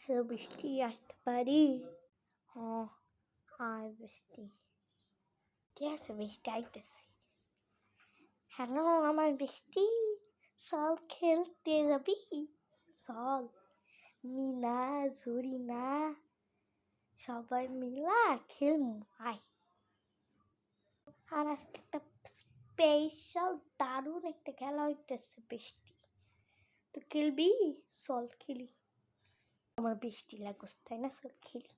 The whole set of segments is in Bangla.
হ্যালো বৃষ্টি, আসতে পারি? আয় বৃষ্টি। ঠিক আছে বৃষ্টি, আইতেছি। হ্যালো আমার বৃষ্টি, চল খেলতে যাবি? চল, মিনা জরিনা সবাই মিলা খেলমু, আয়। আর আজকে একটা স্পেশাল দারুণ একটা খেলা হইতেছে বৃষ্টি, তো খেলবি? চল খেলি। আমার বৃষ্টি লাগছে তাই না, চল খেলি।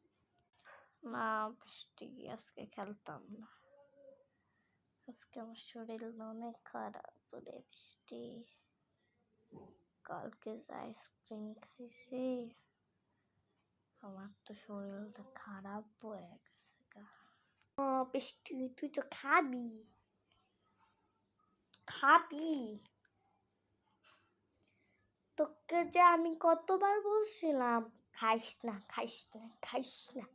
না বৃষ্টি, আজকে খেলতাম না, আজকে আমার শরীর অনেক খারাপ রে বৃষ্টি। কালকে আইসক্রিম খাইছি, আমার তো শরীরটা খারাপ হয়ে গেছে। বৃষ্টি তুই তো খাবি খাবি, তোকে যে আমি কতবার বলছিলাম খাইস না খাইস না খাইস না,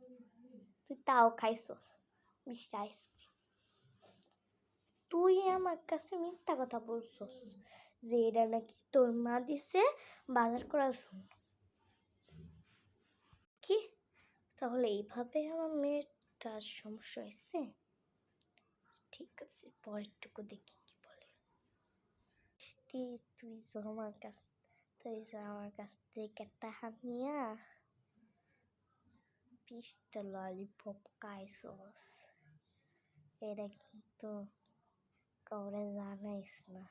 তুই তাও খাইছস মিষ্টি আইসক্রিম। তুই আমার কাছে মিথ্যা কথা বলছস যে এটা নাকি তোর মা দিছে বাজার করার জন্য। কি তাহলে এইভাবে আমার মেয়েটার সমস্যা হয়েছে? ঠিক আছে, পরেরটুকু দেখি কি বলে। তুই যে আমার কাছ থেকে টাকা নিয়া 20টা ললিপপ খাইছস, এটা কিন্তু কাউরে জানাইস না,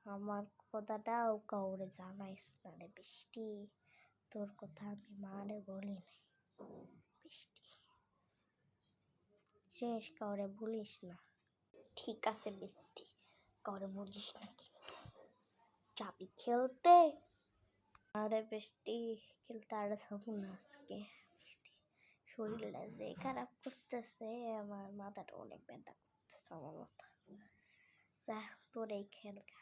আমার কথাটাও কাউরে জানাইস না রে বৃষ্টি। তোর কথা আমি মারে বলি নাই বৃষ্টি, শেষ কাউরে বলিস না। ঠিক আছে বৃষ্টি, কাউরে বলিস না কিন্তু। যাবি খেলতে? আরে বৃষ্টি, খেলতে আর যাবো না আজকে। বৃষ্টি শরীরটা যে খারাপ করতেছে, আমার মাথাটা অনেক ব্যথা করতেছে, আমার মাথা। যা তোর এই খেলকা।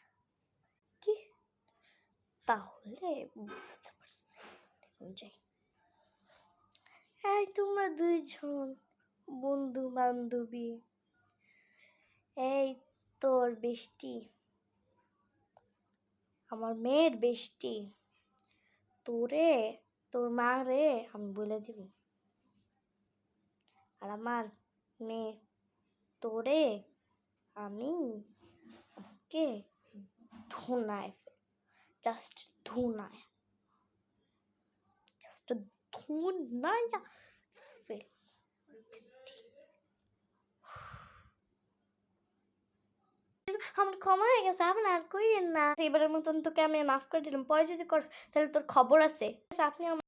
কি তাহলে বুঝতে পারছি, দেখুন যাই। এই তোমরা দুইজন বন্ধু বান্ধবী, এই তোর বৃষ্টি, আমার মেয়ের বৃষ্টি, তোরে তোর মা রে আমি বলে দিব, আর আমার মেয়ে তোরে আমি আজকে ধুনায়, জাস্ট ধুনায় ফেল। আমার ক্ষমা হয়ে গেছে, আপনি আর কইরেন না। এবারের মতন তোকে আমি মাফ করে দিলাম, পরে যদি কর তাহলে তোর খবর আছে। আপনি